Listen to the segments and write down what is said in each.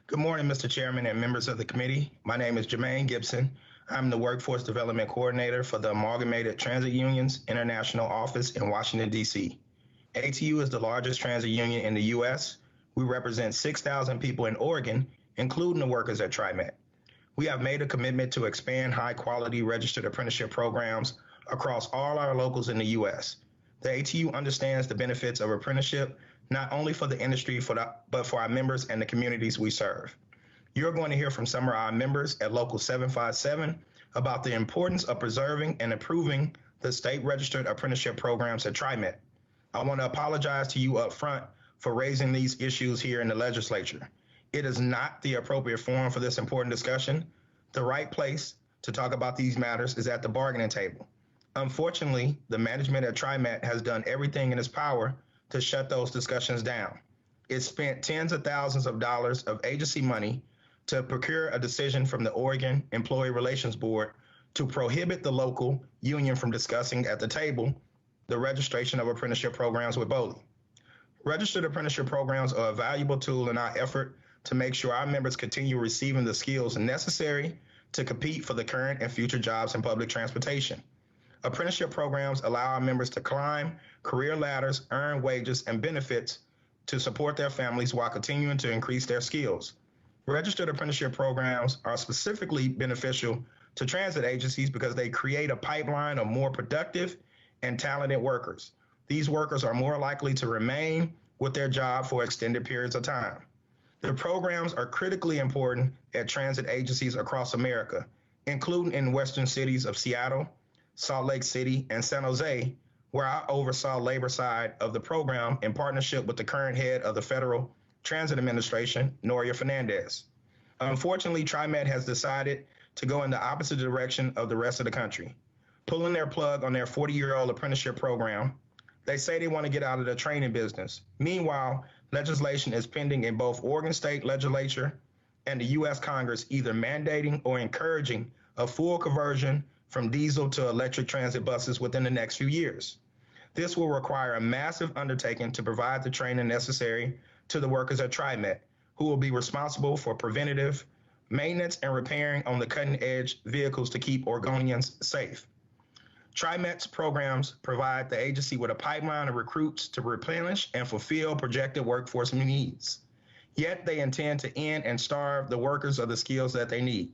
Good morning, Mr. Chairman and members of the committee. My name is Jermaine Gibson. I'm the Workforce Development Coordinator for the Amalgamated Transit Unions International Office in Washington, D.C. ATU is the largest transit union in the U.S. We represent 6,000 people in Oregon, including the workers at TriMet. We have made a commitment to expand high-quality registered apprenticeship programs across all our locals in the U.S. The ATU understands the benefits of apprenticeship, not only for the industry, but for our members and the communities we serve. You're going to hear from some of our members at Local 757 about the importance of preserving and improving the state registered apprenticeship programs at TriMet. I want to apologize to you up front for raising these issues here in the legislature. It is not the appropriate forum for this important discussion. The right place to talk about these matters is at the bargaining table. Unfortunately, the management at TriMet has done everything in its power to shut those discussions down. It spent tens of thousands of dollars of agency money to procure a decision from the Oregon Employee Relations Board to prohibit the local union from discussing at the table the registration of apprenticeship programs with BOLI. Registered apprenticeship programs are a valuable tool in our effort to make sure our members continue receiving the skills necessary to compete for the current and future jobs in public transportation. Apprenticeship programs allow our members to climb career ladders, earn wages and benefits to support their families while continuing to increase their skills. Registered apprenticeship programs are specifically beneficial to transit agencies because they create a pipeline of more productive and talented workers. These workers are more likely to remain with their job for extended periods of time. The programs are critically important at transit agencies across America, including in western cities of Seattle, Salt Lake City, and San Jose, where I oversaw labor side of the program in partnership with the current head of the Federal Transit Administration, Noria Fernandez. Unfortunately, TriMet has decided to go in the opposite direction of the rest of the country, pulling their plug on their 40-year-old apprenticeship program. They say they want to get out of the training business. Meanwhile, legislation is pending in both Oregon State Legislature and the U.S. Congress, either mandating or encouraging a full conversion from diesel to electric transit buses within the next few years. This will require a massive undertaking to provide the training necessary to the workers at TriMet, who will be responsible for preventative maintenance and repairing on the cutting-edge vehicles to keep Oregonians safe. TriMet's programs provide the agency with a pipeline of recruits to replenish and fulfill projected workforce needs. Yet they intend to end and starve the workers of the skills that they need.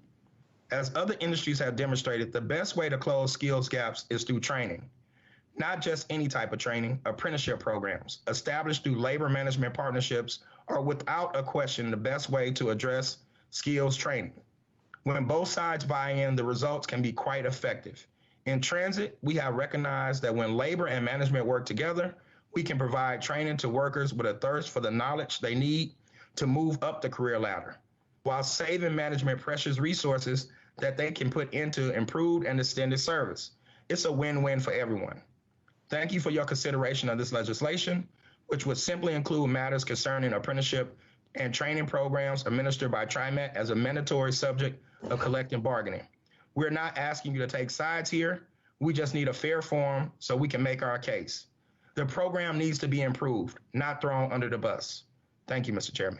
As other industries have demonstrated, the best way to close skills gaps is through training. Not just any type of training, apprenticeship programs established through labor management partnerships are without a question the best way to address skills training. When both sides buy in, the results can be quite effective. In transit, we have recognized that when labor and management work together, we can provide training to workers with a thirst for the knowledge they need to move up the career ladder, while saving management precious resources that they can put into improved and extended service. It's a win-win for everyone. Thank you for your consideration of this legislation, which would simply include matters concerning apprenticeship and training programs administered by TriMet as a mandatory subject of collective bargaining. We're not asking you to take sides here. We just need a fair forum so we can make our case. The program needs to be improved, not thrown under the bus. Thank you, Mr. Chairman.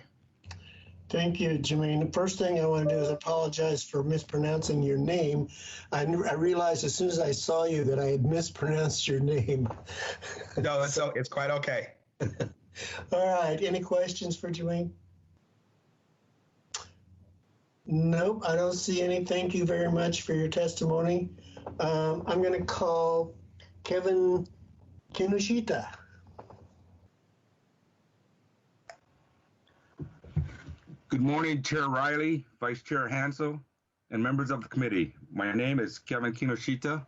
Thank you, Jermaine. The first thing I want to do is apologize for mispronouncing your name. I realized as soon as I saw you that I had mispronounced your name. No, it's quite okay. All right. Any questions for Jermaine? Nope, I don't see any. Thank you very much for your testimony. I'm going to call Kevin Kinoshita. Good morning, Chair Riley, Vice Chair Hansel, and members of the committee. My name is Kevin Kinoshita.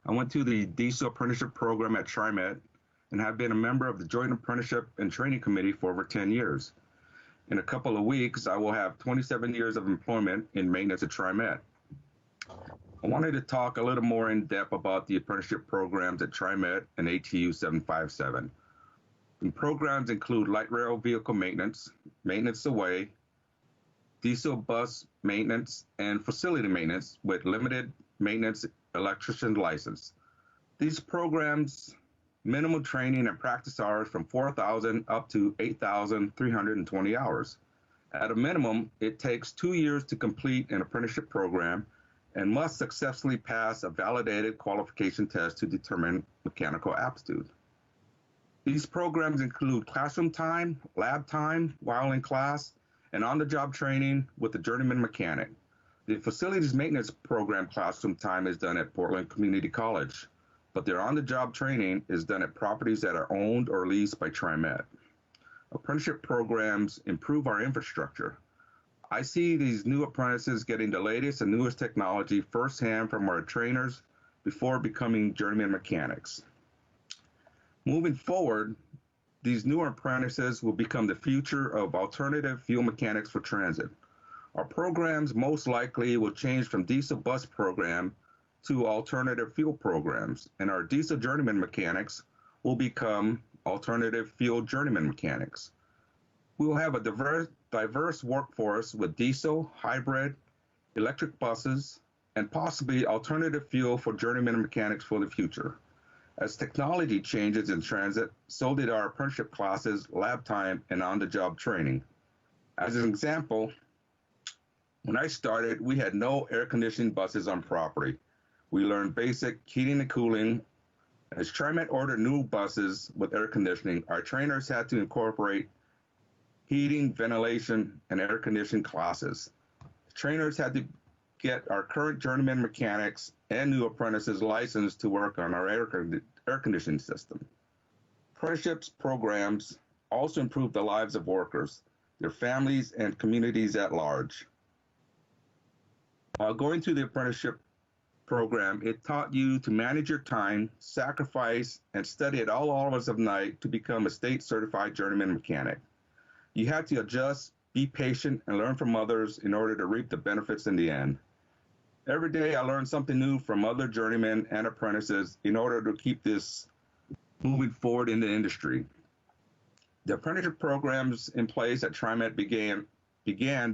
I went through the diesel apprenticeship program at TriMet and have been a member of the Joint Apprenticeship and Training Committee for over 10 years. In a couple of weeks, I will have 27 years of employment in maintenance at TriMet. I wanted to talk a little more in depth about the apprenticeship programs at TriMet and ATU 757. The programs include light rail vehicle maintenance, maintenance away, diesel bus maintenance, and facility maintenance with limited maintenance electrician license. These programs minimum training and practice hours from 4,000 up to 8,320 hours. At a minimum, it takes 2 years to complete an apprenticeship program and must successfully pass a validated qualification test to determine mechanical aptitude. These programs include classroom time, lab time while in class, and on-the-job training with the journeyman mechanic. The facilities maintenance program classroom time is done at Portland Community College, but their on-the-job training is done at properties that are owned or leased by TriMet. Apprenticeship programs improve our infrastructure. I see these new apprentices getting the latest and newest technology firsthand from our trainers before becoming journeyman mechanics. Moving forward, these newer apprentices will become the future of alternative fuel mechanics for transit. Our programs most likely will change from diesel bus program to alternative fuel programs, and our diesel journeyman mechanics will become alternative fuel journeyman mechanics. We will have a diverse workforce with diesel, hybrid, electric buses, and possibly alternative fuel for journeyman mechanics for the future. As technology changes in transit, so did our apprenticeship classes, lab time, and on-the-job training. As an example, when I started, we had no air-conditioning buses on property. We learned basic heating and cooling. As TriMet ordered new buses with air conditioning, our trainers had to incorporate heating, ventilation, and air conditioning classes. Trainers had to get our current journeyman mechanics and new apprentices licensed to work on our air conditioning system. Apprenticeships programs also improve the lives of workers, their families, and communities at large. While going through the apprenticeship program, it taught you to manage your time, sacrifice, and study at all hours of night to become a state certified journeyman mechanic. You had to adjust, be patient, and learn from others in order to reap the benefits in the end. Every day I learned something new from other journeymen and apprentices in order to keep this moving forward in the industry. The apprenticeship programs in place at TriMet began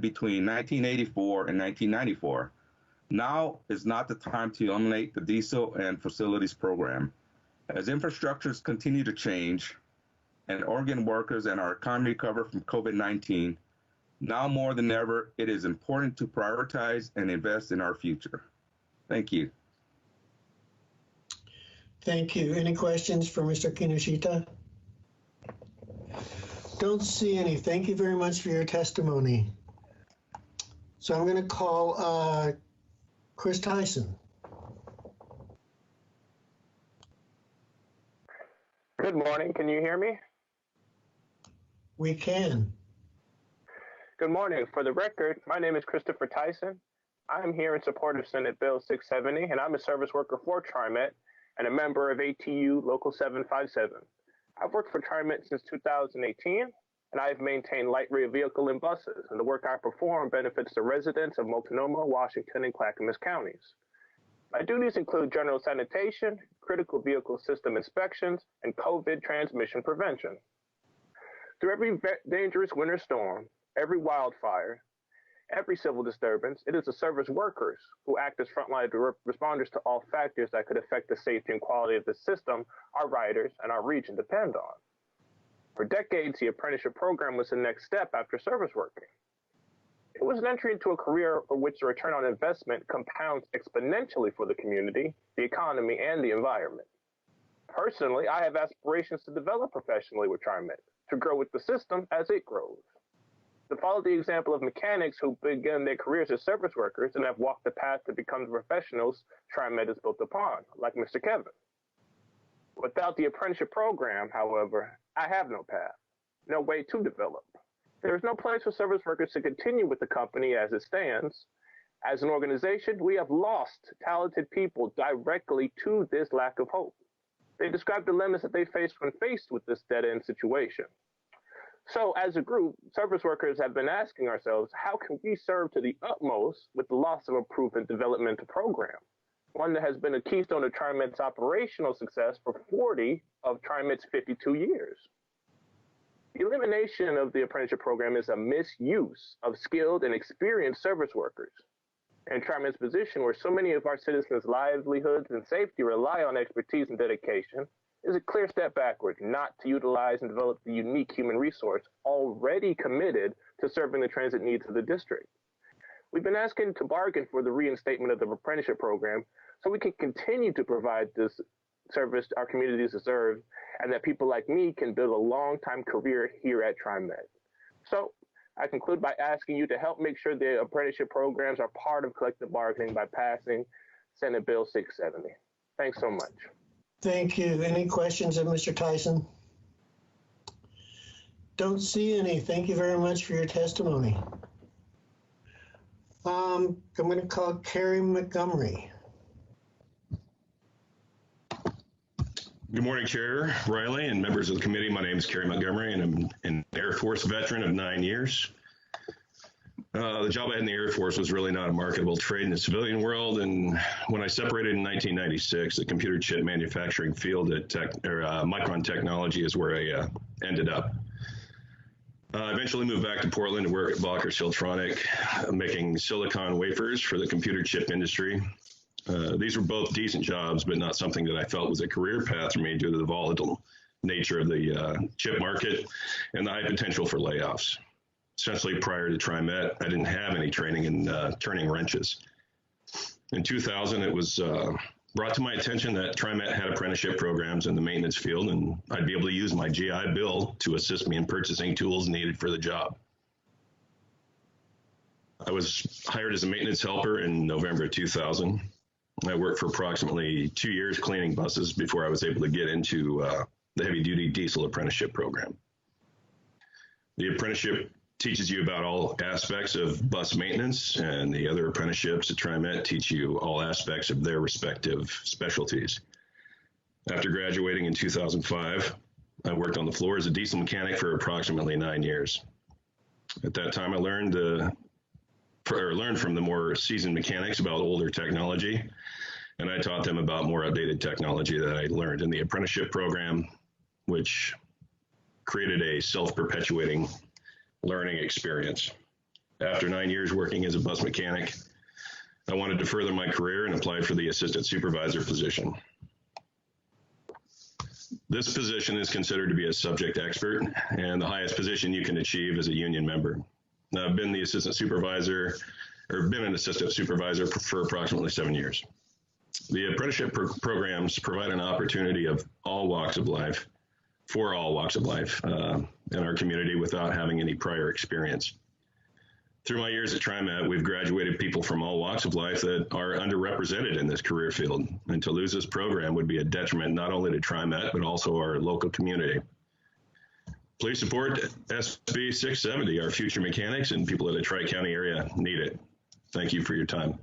between 1984 and 1994. Now is not the time to eliminate the diesel and facilities program. As infrastructures continue to change and organ workers and our economy recover from COVID-19, now more than ever, it is important to prioritize and invest in our future. Thank you. Thank you. Any questions for Mr. Kinoshita? Don't see any. Thank you very much for your testimony. So I'm going to call Chris Tyson. Good morning. Can you hear me? We can. Good morning. For the record, my name is Christopher Tyson. I'm here in support of Senate Bill 670, and I'm a service worker for TriMet and a member of ATU Local 757. I've worked for TriMet since 2018, and I've maintained light rail vehicle and buses, and the work I perform benefits the residents of Multnomah, Washington, and Clackamas counties. My duties include general sanitation, critical vehicle system inspections, and COVID transmission prevention. Through every dangerous winter storm, every wildfire, every civil disturbance, it is the service workers who act as frontline responders to all factors that could affect the safety and quality of the system our riders and our region depend on. For decades, the apprenticeship program was the next step after service working. It was an entry into a career for which the return on investment compounds exponentially for the community, the economy, and the environment. Personally, I have aspirations to develop professionally with TriMet, to grow with the system as it grows. To follow the example of mechanics who began their careers as service workers and have walked the path to become the professionals TriMet is built upon, like Mr. Kevin. Without the apprenticeship program, however, I have no path, no way to develop. There is no place for service workers to continue with the company as it stands. As an organization, we have lost talented people directly to this lack of hope. They describe dilemmas that they face when faced with this dead-end situation. So as a group, service workers have been asking ourselves, how can we serve to the utmost with the loss of a proven developmental program? One that has been a keystone of TriMet's operational success for 40 of TriMet's 52 years. The elimination of the apprenticeship program is a misuse of skilled and experienced service workers. And TriMet's position, where so many of our citizens' livelihoods and safety rely on expertise and dedication, is a clear step backward not to utilize and develop the unique human resource already committed to serving the transit needs of the district. We've been asking to bargain for the reinstatement of the apprenticeship program so we can continue to provide this service our communities deserve, and that people like me can build a long-time career here at TriMet. So I conclude by asking you to help make sure the apprenticeship programs are part of collective bargaining by passing Senate Bill 670. Thanks so much. Thank you. Any questions of Mr. Tyson? Don't see any. Thank you very much for your testimony. I'm going to call Kerry Montgomery. Good morning, Chair Riley and members of the committee. My name is Kerry Montgomery, and I'm an Air Force veteran of 9 years. The job I had in the Air Force was really not a marketable trade in the civilian world, and when I separated in 1996, the computer chip manufacturing field at Micron Technology is where I ended up. I eventually moved back to Portland to work at Balker-Siltronic, making silicon wafers for the computer chip industry. These were both decent jobs, but not something that I felt was a career path for me due to the volatile nature of the chip market and the high potential for layoffs. Essentially, prior to TriMet, I didn't have any training in turning wrenches. In 2000, it was brought to my attention that TriMet had apprenticeship programs in the maintenance field, and I'd be able to use my GI Bill to assist me in purchasing tools needed for the job. I was hired as a maintenance helper in November of 2000. I worked for approximately 2 years cleaning buses before I was able to get into the heavy-duty diesel apprenticeship program. The apprenticeship teaches you about all aspects of bus maintenance, and the other apprenticeships at TriMet teach you all aspects of their respective specialties. After graduating in 2005, I worked on the floor as a diesel mechanic for approximately 9 years. At that time, I learned from the more seasoned mechanics about older technology, and I taught them about more outdated technology that I learned in the apprenticeship program, which created a self-perpetuating learning experience. After 9 years working as a bus mechanic, I wanted to further my career and applied for the assistant supervisor position. This position is considered to be a subject expert and the highest position you can achieve as a union member. Now, I've been the assistant supervisor, or been an assistant supervisor for approximately 7 years. The apprenticeship programs provide an opportunity of all walks of life, for all walks of life in our community without having any prior experience. Through my years at TriMet, we've graduated people from all walks of life that are underrepresented in this career field, and to lose this program would be a detriment not only to TriMet, but also our local community. Please support SB 670. Our future mechanics and people in the Tri-County area need it. Thank you for your time.